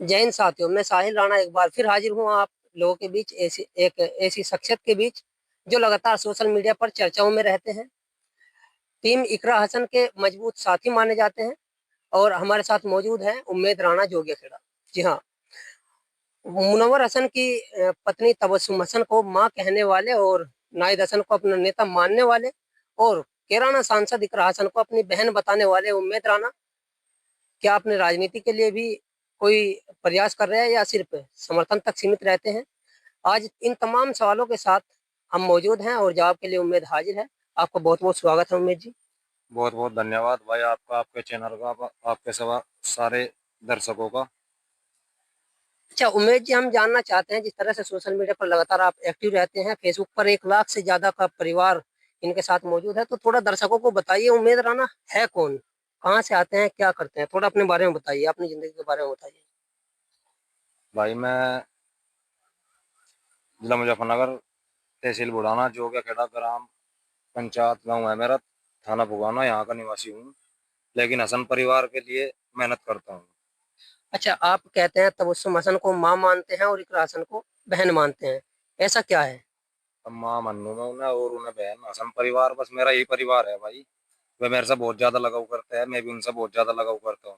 जय हिंद साथियों, मैं साहिल राणा एक बार फिर हाजिर हूँ आप लोगों के बीच, ऐसी शख्सियत के बीच जो लगातार सोशल मीडिया पर चर्चाओं में रहते हैं। टीम इकरा हसन के मजबूत साथी माने जाते हैं और हमारे साथ मौजूद है उम्मेद राणा जोगिया खेड़ा। जी हाँ, मुनव्वर हसन की पत्नी तबस्सुम हसन को मां कहने वाले और नाहिद हसन को अपना नेता मानने वाले और कैराना सांसद इकरा हसन को अपनी बहन बताने वाले उम्मेद राणा, क्या अपने राजनीति के लिए भी कोई प्रयास कर रहे हैं या सिर्फ समर्थन तक सीमित रहते हैं? आज इन तमाम सवालों के साथ हम मौजूद हैं और जवाब के लिए उम्मेद हाजिर है। आपका बहुत बहुत स्वागत है उम्मेद जी। बहुत बहुत धन्यवाद भाई आपका, आपके चैनल का, आपके सवा सारे दर्शकों का। अच्छा उम्मेद जी, हम जानना चाहते हैं, जिस तरह से सोशल मीडिया पर लगातार आप एक्टिव रहते हैं, फेसबुक पर 1 लाख से ज्यादा का परिवार इनके साथ मौजूद है, तो थोड़ा दर्शकों को बताइए उम्मेद राणा है कौन, कहाँ से आते हैं, क्या करते हैं, थोड़ा अपने बारे में बताइए, अपनी जिंदगी के बारे में बताइए। भाई मैं जिला मुजफ्फरनगर, तहसील बुढ़ाना, जोगिया खेड़ा ग्राम पंचायत गांव है मेरा, थाना फुगाना, यहाँ का निवासी हूँ। लेकिन हसन परिवार के लिए मेहनत करता हूँ। अच्छा, आप कहते हैं तबस्सुम हसन को माँ मानते हैं और इकरा हसन को बहन मानते हैं, ऐसा क्या है? अब माँ मन्नू में उन्हें और उन्हें बहन, हसन परिवार बस मेरा यही परिवार है भाई। वे मेरे से बहुत ज्यादा लगाव करते हैं, मैं भी उनसे बहुत ज्यादा लगाव करता हूँ।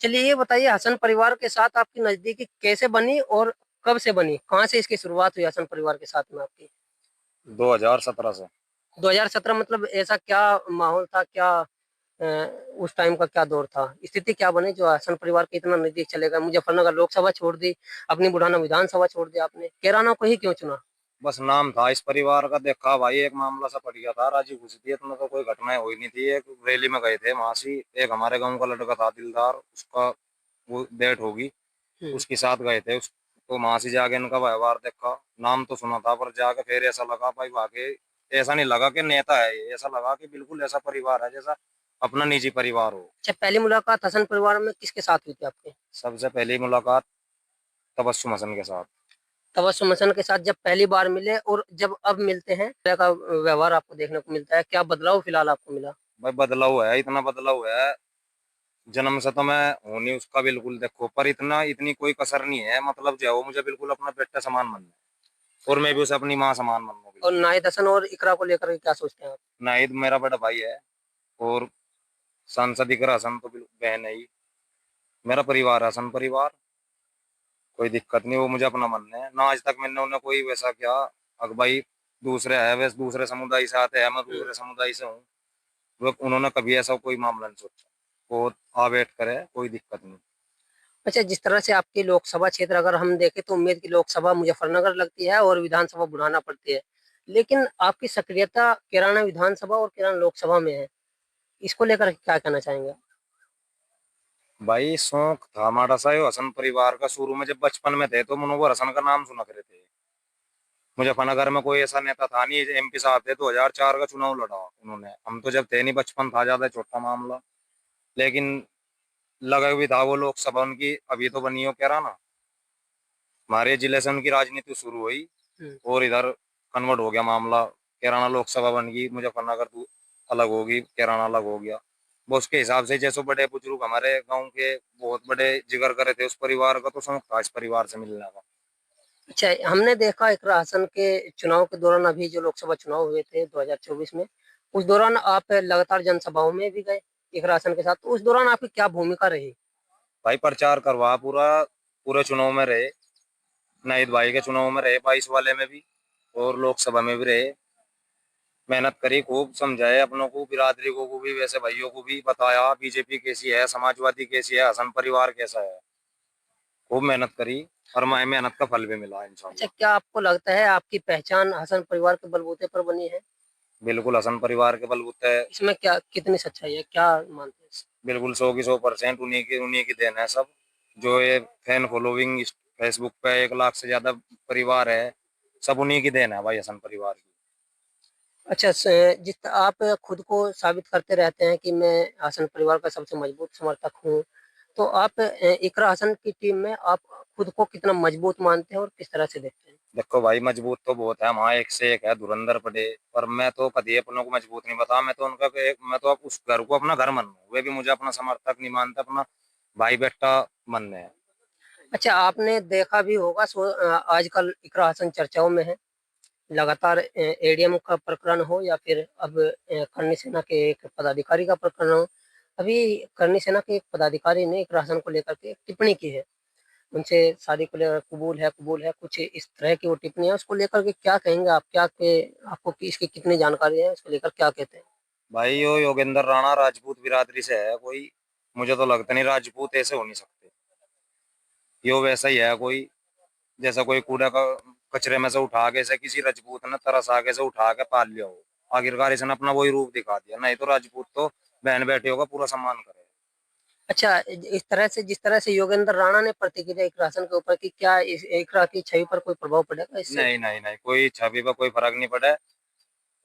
चलिए ये बताइए, हसन परिवार के साथ आपकी नजदीकी कैसे बनी और कब से बनी, कहाँ से इसकी शुरुआत हुई हसन परिवार के साथ में आपकी? 2017 से। 2017 मतलब ऐसा क्या माहौल था, क्या अ, उस टाइम का क्या दौर था, स्थिति क्या बनी जो हसन परिवार के इतना नजदीक चले गए? मुजफ्फरनगर लोकसभा छोड़ दी, अपनी बुढ़ाना विधानसभा छोड़ दी, आपने कैराना को ही क्यों चुना? बस नाम था इस परिवार का, देखा भाई एक मामला सा पड़ गया था, राजी खुशी थी, इतना तो कोई घटनाएं हुई नहीं थी। एक रैली में गए थे मासी, एक हमारे गांव का लड़का था दिलदार, उसका वो डेट होगी, हम्म। उसके साथ गए थे। उस तो मासी जाके इनका व्यवहार देखा, नाम तो सुना था पर जाके फिर ऐसा लगा भाई वाकई, ऐसा नहीं लगा कि नेता है ये, ऐसा लगा कि बिल्कुल ऐसा परिवार है जैसा अपना निजी परिवार हो। अच्छा, पहली मुलाकात हसन परिवार में किसके साथ हुई थी आपके? सबसे पहली मुलाकात तबस्सुम हसन के साथ। तबस्सुम हसन के साथ जब पहली बार मिले और जब अब मिलते हैं, तरह का व्यवहार आपको देखने को मिलता है, क्या बदलाव फिलहाल आपको मिला? भाई बदलाव है, इतना बदलाव है, जन्म से तो मैं हूं नहीं उसका बिल्कुल, देखो पर इतना इतनी कोई कसर नहीं है, मतलब जो है वो मुझे बिल्कुल अपना बेटा समान मानना है और मैं भी उसे अपनी माँ समान मानूंगा और बिल्कुल। नाहिद हसन और इकरा को लेकर के क्या सोचते हैं आप? नाहिद मेरा बड़ा भाई है और सांसद इकरा हसन तो बिल्कुल बहन है ही। मेरा परिवार है हसन परिवार, कोई दिक्कत नहीं, वो मुझे अपना मानना है ना। आज तक मैंने उन्हें कोई वैसा क्या, अगर भाई दूसरे है वैसे दूसरे समुदाय से आते हैं, मैं हम्म। दूसरे समुदाय से हूँ, वो उन्होंने कभी ऐसा कोई मामला नहीं सोचा। वो आ वेट करे, कोई दिक्कत नहीं। अच्छा, जिस तरह से आपकी लोकसभा क्षेत्र अगर हम देखें तो उम्मीद की लोकसभा मुजफ्फरनगर लगती है और विधानसभा बुढ़ाना पड़ती है, लेकिन आपकी सक्रियता कैराना विधानसभा और कैराना लोकसभा में है, इसको लेकर क्या कहना चाहेंगे? भाई शौक था हमारा सा ये हसन परिवार का, शुरू में जब बचपन में थे तो मुनव्वर हसन का नाम सुना करे थे। मुजफ्फरनगर में कोई ऐसा नेता था नहीं, एमपी साहब थे, 2004 का चुनाव लड़ा उन्होंने, हम तो जब थे नहीं, बचपन था, ज्यादा छोटा मामला। लेकिन लगा भी था वो लोकसभा उनकी अभी तो बनी हो कह रहा ना, हमारे जिले से उनकी राजनीति शुरू हुई हम्म। और इधर कन्वर्ट हो गया मामला। कैराना लोकसभा बन गई, मुजफ्फरनगर अलग होगी, कैराना अलग हो गया। वो उसके हिसाब से जैसे बड़े बुजुर्ग हमारे गांव के बहुत बड़े जिक्र करे थे उस परिवार का, तो शौक था इस परिवार से मिलने का। अच्छा, हमने देखा इकरा हसन के चुनाव के दौरान, अभी जो लोकसभा चुनाव हुए थे 2024 में, उस दौरान आप लगातार जनसभाओं में भी गए इकरा हसन के साथ, तो उस दौरान आपकी क्या भूमिका रही? भाई प्रचार करवा पूरा, पूरे चुनाव में रहे, नाहिद भाई के चुनाव में रहे, 22 वाले में भी और लोकसभा में भी रहे। मेहनत करी खूब, समझाए अपनों को, बिरादरी को भी, वैसे भाइयों को भी बताया बीजेपी कैसी है, समाजवादी कैसी है, हसन परिवार कैसा है। खूब मेहनत करी और मैं मेहनत का फल भी मिला अच्छा, इंशाल्लाह। क्या आपको लगता है आपकी पहचान हसन परिवार के बलबूते पर बनी है? बिल्कुल हसन परिवार के बलबूते। इसमें क्या कितनी सच्चाई है, क्या मानते हैं इससे? बिल्कुल 100 की 100% उन्हीं की देन है सब। जो ये फैन फॉलोइंग फेसबुक पे 1 लाख से ज्यादा परिवार है, सब उन्हीं की देन है भाई, हसन परिवार की। अच्छा, जिस आप खुद को साबित करते रहते हैं कि मैं हसन परिवार का सबसे मजबूत समर्थक हूँ, तो आप इकरा हसन की टीम में आप खुद को कितना मजबूत मानते हैं और किस तरह से देखते हैं? देखो भाई मजबूत तो बहुत है, वहाँ एक से एक है धुरंधर पड़े, पर मैं तो कभी अपनों को मजबूत नहीं बता, मैं तो उनका मैं तो उस घर को अपना घर मान, वे भी मुझे अपना समर्थक नहीं मानते, अपना भाई बेटा मानने हैं। अच्छा, आपने देखा भी होगा आजकल इकरा हसन चर्चाओं में है। लगातार एडीएम का प्रकरण हो या फिर अब करनी सेना के एक पदाधिकारी का प्रकरण हो। अभी करनी सेना के एक पदाधिकारी ने इकरा हसन को लेकर के एक टिप्पणी की है। उनसे शादी को लेकर कबूल है, कुछ इस तरह की वो टिप्पणी है। उसको लेकर के क्या कहेंगे आप? आपको इसकी कितनी जानकारी है? उसको लेकर क्या कहते हैं? भाई यो योगेंद्र राणा राजपूत बिरादरी से है कोई, मुझे तो लगता नहीं राजपूत ऐसे हो नहीं सकते। यो वैसा ही है कोई, जैसा कोई कूड़ा का कचरे में से उठा के से किसी राजपूत ने तरस आगे से उठा के पाल लिया हो। आखिरकार इसने अपना वही रूप दिखा दिया, नहीं तो राजपूत तो बहन बेटियों होगा पूरा सम्मान करे। अच्छा, इस तरह से जिस तरह से योगेंद्र राणा ने प्रतिक्रिया इकरा हसन के ऊपर की, क्या इस इकरा की छवि पर कोई प्रभाव पड़ेगा इससे? नहीं नहीं नहीं, कोई छवि पर कोई फर्क नहीं पड़ा है।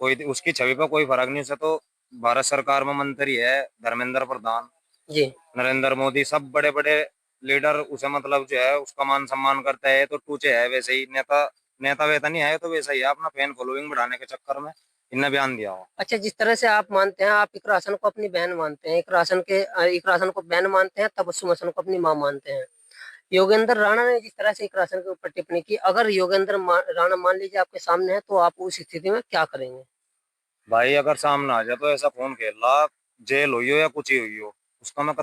कोई उसकी छवि पर कोई फर्क नहीं। उसे तो भारत सरकार में मंत्री है, धर्मेंद्र प्रधान, जी। नरेंद्र मोदी, सब बड़े बड़े लीडर उसे मतलब जो है उसका मान सम्मान करता है। तो टूचे है वैसे ही नेता, नेता वेता नहीं है तो वैसा ही है, अपना फैन फॉलोइंग बढ़ाने के चक्कर में इनने बयान दिया हो। अच्छा, जिस तरह से आप मानते हैं, आप इकरा हसन को अपनी बहन मानते हैं, इकरा हसन को बहन मानते हैं, तबस्सुम हसन को अपनी मां मानते हैं। योगेंद्र राणा ने जिस तरह से इकरा हसन के ऊपर टिप्पणी की, अगर राणा मान लीजिए आपके सामने है, तो आप उस स्थिति में क्या करेंगे? भाई अगर सामने आ जाए तो ऐसा फोन खेल ला, जेल हुई हो या कुछ ही हुई हो, उसका मैं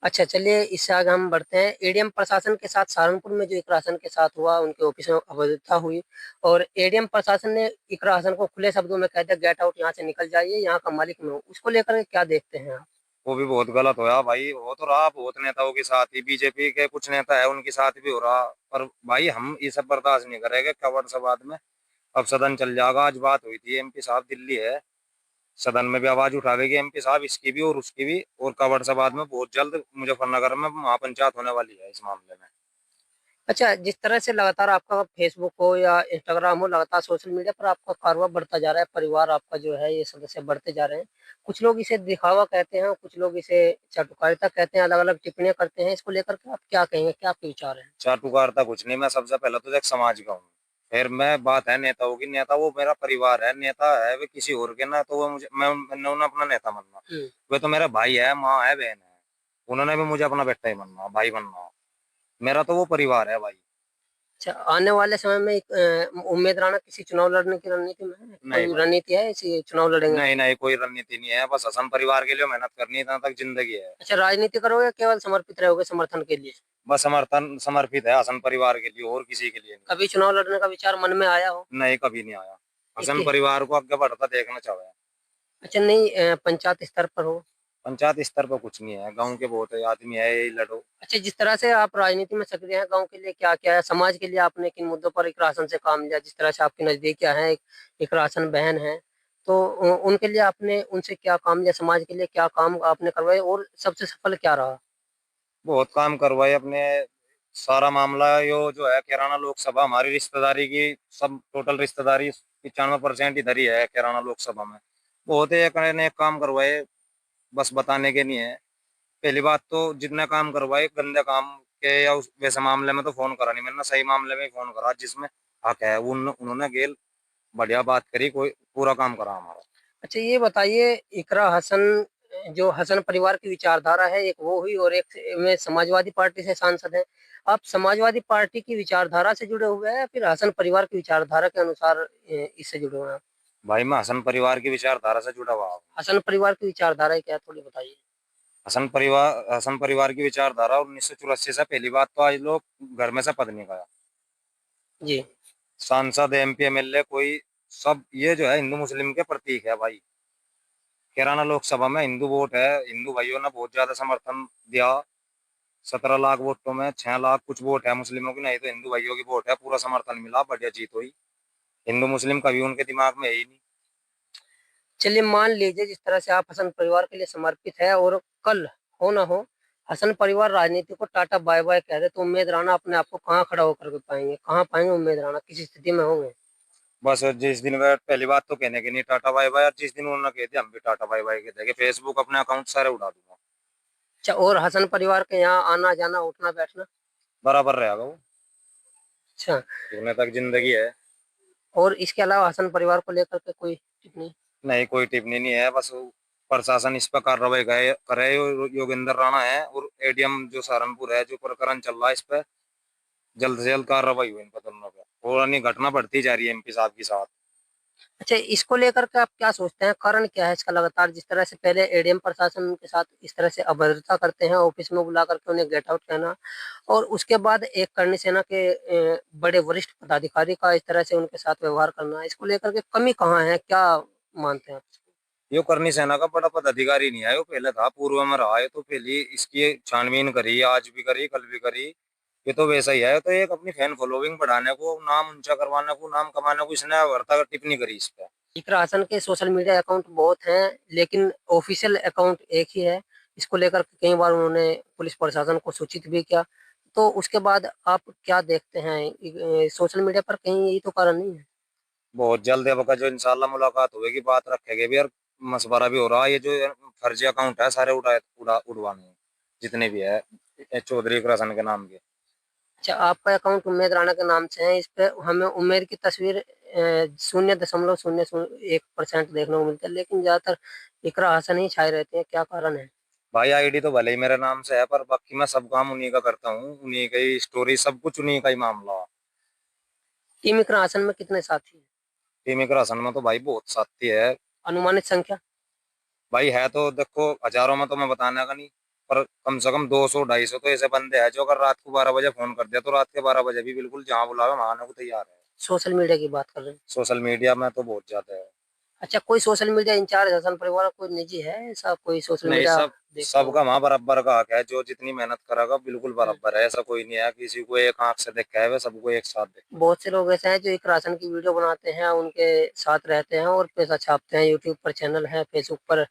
अच्छा, चलिए इससे आगे हम बढ़ते हैं। एडीएम प्रशासन के साथ सहारनपुर में जो इकरा हसन के साथ हुआ, उनके ऑफिस में अभद्रता हुई और एडीएम प्रशासन ने इकरा हसन को खुले शब्दों में कह दिया, गेट आउट, यहाँ से निकल जाइए, यहाँ का मालिक मैं हूँ। उसको लेकर के क्या देखते हैं आप? वो भी बहुत गलत होया भाई। हो तो रहा बहुत नेताओं के साथ ही, बीजेपी के कुछ नेता है उनके साथ भी हो रहा। पर भाई हम ये सब बर्दाश्त नहीं करेंगे कवर सवाद में। अब सदन चल जाएगा, आज बात हुई थी एमपी साहब दिल्ली है, सदन में भी आवाज उठावेगी एमपी साहब, इसकी भी और उसकी भी। और कवर सवाद में बहुत जल्द मुजफ्फरनगर में महापंचायत होने वाली है इस मामले में। अच्छा, जिस तरह से लगातार आपका फेसबुक हो या इंस्टाग्राम हो, लगातार सोशल मीडिया पर आपका कारोबार बढ़ता जा रहा है, परिवार आपका जो है ये सदस्य बढ़ते जा रहे हैं। कुछ लोग इसे दिखावा कहते हैं, कुछ लोग इसे चाटुकारिता कहते हैं, अलग अलग टिप्पणियां करते हैं। इसको लेकर के आप क्या कहेंगे? क्या आपके विचार हैं? चाटुकारता कुछ नहीं, मैं सबसे पहले तो एक समाज का हूँ। फिर मैं बात है नेताओं की, नेता वो मेरा परिवार है, नेता है वे किसी और के ना, तो वो मुझे मैंने उन्हें अपना नेता मानना। वे तो मेरा भाई है, माँ है, बहन है, उन्होंने भी मुझे अपना बेटा ही मानना, भाई बनना। मेरा तो वो परिवार है भाई। अच्छा, आने वाले समय में उम्मीद राणा किसी चुनाव लड़ने की रणनीति में है? नहीं कोई भाई, रणनीति है ऐसी चुनाव लड़ेंगे? नहीं नहीं, कोई रणनीति नहीं है, बस असम परिवार के लिए मेहनत करनी है, इतना तक जिंदगी है। अच्छा, राजनीति करोगे, केवल समर्पित रहोगे समर्थन के लिए? बस समर्थन समर्पित है असम परिवार के लिए, और किसी के लिए नहीं। कभी चुनाव लड़ने का विचार मन में आया हो? नहीं, कभी नहीं आया। असम इसकी परिवार को आगे बढ़ता देखना चाहे। अच्छा, नहीं पंचायत स्तर पर हो? पंचायत स्तर पर कुछ नहीं है, गांव के बहुत आदमी है, यही लड़ो। अच्छा, जिस तरह से आप राजनीति में सक्रिय हैं, गांव के लिए क्या क्या है, समाज के लिए आपने किन मुद्दों पर इकरा हसन से काम लिया? जिस तरह से आपकी नजदीकियां हैं, इकरा हसन बहन है, तो उनके लिए आपने उनसे क्या काम लिया? समाज के लिए क्या काम आपने करवाए और सबसे सफल क्या रहा? बहुत काम करवाए अपने। सारा मामला यो जो है कैराना लोकसभा, हमारी रिश्तेदारी की सब टोटल रिश्तेदारी 95% इधर ही है कैराना लोकसभा में। बहुत एक ने एक काम करवाए, बस बताने के नहीं है। पहली बात तो जितने काम करवाए गंदे काम के या वैसे मामले में तो फोन करा नहीं मैंने, सही मामले में ही फोन करा जिसमें हक है उन्होंने गेल बढ़िया बात करी, कोई पूरा काम करा हमारा। अच्छा, ये बताइए, इकरा हसन जो हसन परिवार की विचारधारा है, एक वो हुई और एक में समाजवादी पार्टी से सांसद हैं। आप समाजवादी पार्टी की विचारधारा से जुड़े हुए हैं या फिर हसन परिवार की विचारधारा के अनुसार इससे जुड़े हुए हैं? भाई मैं हसन परिवार की विचारधारा से जुड़ा हुआ हूँ। हसन परिवार की विचारधारा क्या है, थोड़ी बताइए। हसन परिवार की विचारधारा 1984 से, पहली बात तो आज लोग घर में से पद नहीं खाया। जी। सांसद एमपी एमएलए कोई सब ये जो है हिंदू मुस्लिम के प्रतीक है भाई। कैराना लोकसभा में हिंदू वोट है, हिंदू भाइयों ने बहुत ज्यादा समर्थन दिया। 17 लाख वोटों में 6 लाख कुछ वोट है मुस्लिमों की, नहीं तो हिंदू भाइयों की वोट है, पूरा समर्थन मिला, बढ़िया जीत हुई। हिंदू मुस्लिम कभी उनके दिमाग में है ही नहीं। चलिए, मान लीजिए जिस तरह से आप हसन परिवार के लिए समर्पित है और कल हो ना हो हसन परिवार राजनीति को टाटा बाय बाय कह दे, तो उम्मीद राणा अपने आप को कहाँ खड़ा होकर के पाएंगे? कहाँ पाएंगे उम्मीद राणा? किस स्थिति में होंगे? बस जिस दिन वे पहली बात तो कहने की नहीं टाटा बाय बाय, और जिस दिन उन्होंने कहते हम भी टाटा बाय बाय कहते हैं, फेसबुक अपने अकाउंट सारे उड़ा दूंगा। अच्छा, और हसन परिवार के यहाँ आना जाना उठना बैठना? बराबर रहेगा वो, अच्छा, जीने तक जिंदगी है। और इसके अलावा हसन परिवार को लेकर के कोई टिप्पणी? नहीं, कोई टिप्पणी नहीं है, बस प्रशासन इस पर कार्रवाई करे। योगेंद्र राणा है और एडीएम जो सहारनपुर है, जो प्रकरण चल रहा है इस पे जल्द से जल्द कार्रवाई हो इन पर दोनों पे, और अन्य घटना बढ़ती जा रही है एमपी साहब के साथ। अच्छा, इसको लेकर के आप क्या सोचते हैं, कारण क्या है इसका? लगातार जिस तरह से पहले एडीएम प्रशासन के साथ इस तरह से अभद्रता करते हैं, ऑफिस में बुला करके उन्हें गेट आउट कहना, और उसके बाद एक करणी सेना के बड़े वरिष्ठ पदाधिकारी का इस तरह से उनके साथ व्यवहार करना, इसको लेकर के कमी कहाँ है, क्या मानते हैं आप इसको? यो करनी सेना का बड़ा पदाधिकारी नहीं है, वो पहले था, पूर्व में रहा है, तो पहले इसकी छानबीन करी, आज भी करी, कल भी करी। ये तो वैसा ही है, तो एक अपनी फैन फॉलोइंग बढ़ाने को, नाम ऊंचा करवाने को, नाम कमाने को इसने वार्ता टिप्पणी करी इस पे। इकरा हसन के सोशल मीडिया अकाउंट बहुत हैं, लेकिन ऑफिशियल अकाउंट एक ही है। इसको लेकर के कई बार उन्होंने पुलिस प्रशासन को सूचित भी किया। तो उसके बाद आप क्या देखते हैं, सोशल मीडिया पर कहीं यही तो कारण नहीं है? बहुत जल्द अब का जो इंशाल्लाह मुलाकात होगी, बात रखेंगे भी, और मशवरा भी हो रहा है, ये जो फर्जी अकाउंट है सारे उड़वाने हैं, जितने भी है ये चौधरी कृष्ण के नाम के। अच्छा, आपका अकाउंट उम्मेद राणा के नाम से है, इस पे हमें उम्मेद की तस्वीर 0.001% देखने को मिलती है, लेकिन ज्यादातर इकरा हसन ही छाए रहते हैं, क्या कारण है? भाई आईडी तो भले ही मेरे नाम से है, पर बाकी मैं सब काम उन्हीं का करता हूँ, उन्हीं का ही स्टोरी, सब कुछ उन्हीं का ही मामला। टीम इकरा हसन में कितने साथी हैं? टीम कृष्ण में तो भाई बहुत साथी है। अनुमानित संख्या? भाई है तो देखो हजारों में तो मैं बताने का नहीं, पर कम से कम 200 250 तो ऐसे बंदे हैं जो अगर रात को 12 बजे फोन कर दिया तो रात के 12 बजे भी बिल्कुल जहाँ बुलावे वहां आने को तैयार है। सोशल मीडिया की बात कर रहे हैं? सोशल मीडिया में तो बहुत ज्यादा है। अच्छा, कोई सोशल मीडिया इंचार्ज हसन परिवार कोई निजी है ऐसा, कोई सोशल नहीं, मीडिया सब देखता हो? सबका वहाँ बराबर का हक है, जो जितनी मेहनत करेगा बिल्कुल हम्म। बराबर है, ऐसा कोई नहीं है किसी को एक आंख से देखा है, वे सबको एक साथ देख। बहुत से लोग ऐसे हैं जो एक राशन की वीडियो बनाते हैं, उनके साथ रहते हैं और पैसा छापते हैं। यूट्यूब पर चैनल है, फेसबुक पर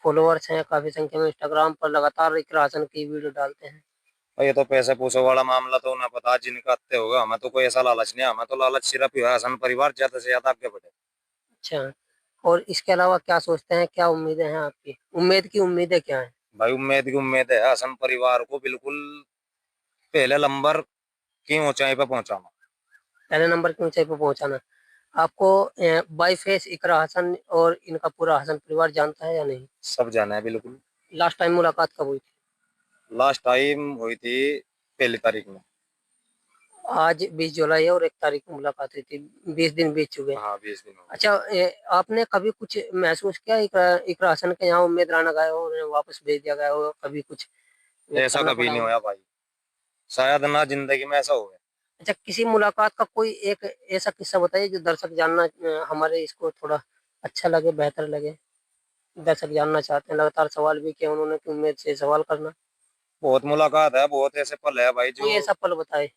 फॉलोअर्स हैं काफी संख्या में, इंस्टाग्राम पर लगातार एक राशन की वीडियो डालते हैं। और ये तो पैसे पूसो वाला मामला तो उन्हें पता जिनका अत्ते होगा, हमें तो कोई ऐसा लालच नहीं है, हमें तो लालच सिर्फ ही है हसन परिवार ज्यादा से ज्यादा आगे बढ़े। अच्छा, और इसके अलावा क्या सोचते हैं, क्या उम्मीदें हैं आपकी? उम्मीद की उम्मीदें क्या हैं? भाई उम्मीद की उम्मीद है हसन परिवार को बिल्कुल पहले नंबर की ऊंचाई पे पहुंचाना। पहले नंबर की ऊंचाई पर पहुंचाना। आपको बाई फेस इकरा हसन और इनका पूरा हसन परिवार जानता है या नहीं? सब जाना है बिल्कुल। लास्ट टाइम मुलाकात कब हुई थी? लास्ट टाइम हुई थी 1 तारीख में। आज 20 जुलाई है और 1 तारीख को मुलाकात हुई थी, 20 दिन बीत चुके हैं। हाँ 20 दिन हो अच्छा, आपने कभी कुछ महसूस किया इकरा हसन के यहाँ उम्मेद राना गए हो, उन्हें वापस भेज दिया गया हो, कभी कुछ गए, वेट ऐसा करना कभी पड़ा नहीं हो? होया भाई, शायद ना जिंदगी में ऐसा हो। अच्छा, किसी मुलाकात का कोई एक ऐसा किस्सा बताइए जो दर्शक जानना, हमारे इसको थोड़ा अच्छा लगे, बेहतर लगे। दर्शक जानना चाहते हैं, लगातार सवाल भी किया उन्होंने कि उम्मीद से सवाल करना। बहुत मुलाकात है, बहुत ऐसे पल है भाई कोई जो। ऐसा पल बताए,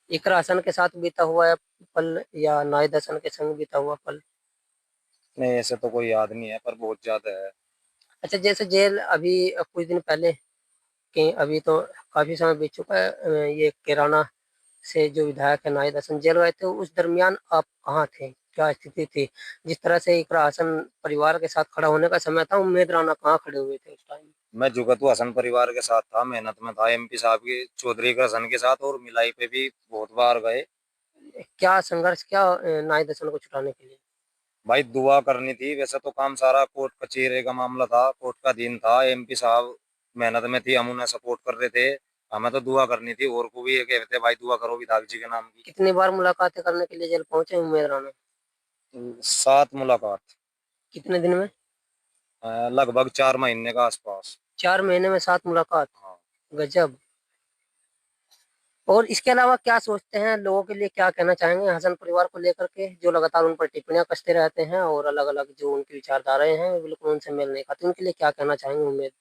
इकरा हसन के साथ बीता हुआ है पल या नाहिद हसन के संग बीता हुआ पल? नहीं ऐसे तो कोई याद नहीं है, पर बहुत ज्यादा है। अच्छा, जैसे जेल अभी कुछ दिन पहले कि अभी तो काफी समय बीत चुका है, ये किराना से जो विधायक है नाहिद हसन जेल गए थे, उस दरमियान आप कहाँ थे, क्या स्थिति थी? जिस तरह से इकरा हसन परिवार के साथ खड़ा होने का समय था, उम्मेद राना कहाँ खड़े हुए थे उस टाइम? मैं जुगतू हसन परिवार के साथ था, मेहनत में था एमपी साहब के चौधरी के हसन के साथ, और मिलाई पे भी बहुत बार गए। क्या संघर्ष क्या नाहिद हसन को छुड़ाने के लिए? भाई दुआ करनी थी, वैसे तो काम सारा कोर्ट कचहरी का मामला था, कोर्ट का दिन था, एमपी साहब मेहनत में थी, हम उन्हें सपोर्ट कर रहे थे, हमें तो दुआ करनी थी, और को भी ये कहते थे भाई दुआ करो विधायक जी के नाम की। कितनी बार मुलाकातें करने के लिए जेल पहुंचे उम्मेद राना? 7 मुलाकात। कितने दिन में? लगभग 4 महीने का आसपास। 4 महीने में 7 मुलाकात? हाँ। गजब। और इसके अलावा क्या सोचते हैं, लोगों के लिए क्या कहना चाहेंगे हसन परिवार को लेकर के, जो लगातार उन पर टिप्पणियां कसते रहते हैं और अलग अलग जो उनकी विचारधाराएं हैं वो बिल्कुल उनसे मेल नहीं खाती, उनके लिए क्या कहना चाहेंगे उम्मीद?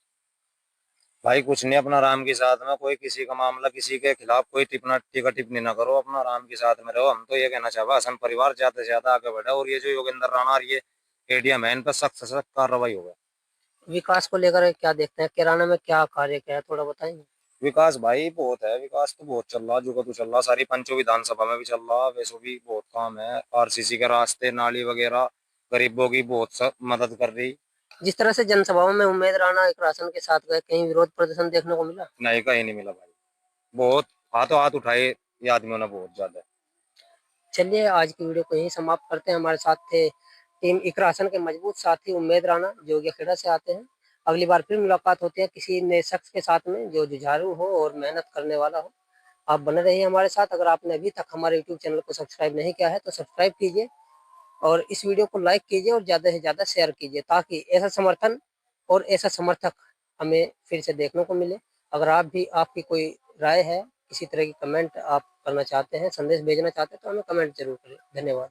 भाई कुछ नहीं, अपना राम के साथ में, कोई किसी का मामला किसी के खिलाफ कोई टिप्पणी ना करो, अपना राम के साथ में रहो। हम तो ये कहना चाहते हसन परिवार ज्यादा से ज्यादा आगे बढ़े, और ये जो योगेंद्र राणा और ये एडीएम है इन पर सख्त से सख्त कार्रवाई होगा। विकास को लेकर क्या देखते हैं, किराना में क्या कार्य क्या है, थोड़ा बताएंगे? विकास भाई बहुत है, विकास तो बहुत चल रहा, जो का तो चल रहा, सारी पंचों विधानसभा में भी चल रहा, वैसे भी बहुत काम है, आरसीसी के रास्ते नाली वगैरह गरीबों की बहुत मदद कर रही। जिस तरह से जनसभाओं में उम्मेद राणा एक राशन के साथ गए, कहीं विरोध प्रदर्शन देखने को मिला? नहीं कहीं नहीं मिला भाई, बहुत हाथों हाथ उठाए ये आदमियों ने बहुत ज्यादा। चलिए, आज की वीडियो को यहीं समाप्त करते हैं। हमारे साथ थे टीम इकरा हसन के मजबूत साथी उम्मेद राणा, जो खेड़ा से आते हैं। अगली बार फिर मुलाकात होती है किसी नए शख्स के साथ में जो जुझारू हो और मेहनत करने वाला हो। आप बने रहिए हमारे साथ। अगर आपने अभी तक हमारे यूट्यूब चैनल को सब्सक्राइब नहीं किया है तो सब्सक्राइब कीजिए और इस वीडियो को लाइक कीजिए और ज़्यादा से ज़्यादा शेयर कीजिए, ताकि ऐसा समर्थन और ऐसा समर्थक हमें फिर से देखने को मिले। अगर आप भी, आपकी कोई राय है, किसी तरह की कमेंट आप करना चाहते हैं, संदेश भेजना चाहते हैं, तो हमें कमेंट जरूर करें। धन्यवाद।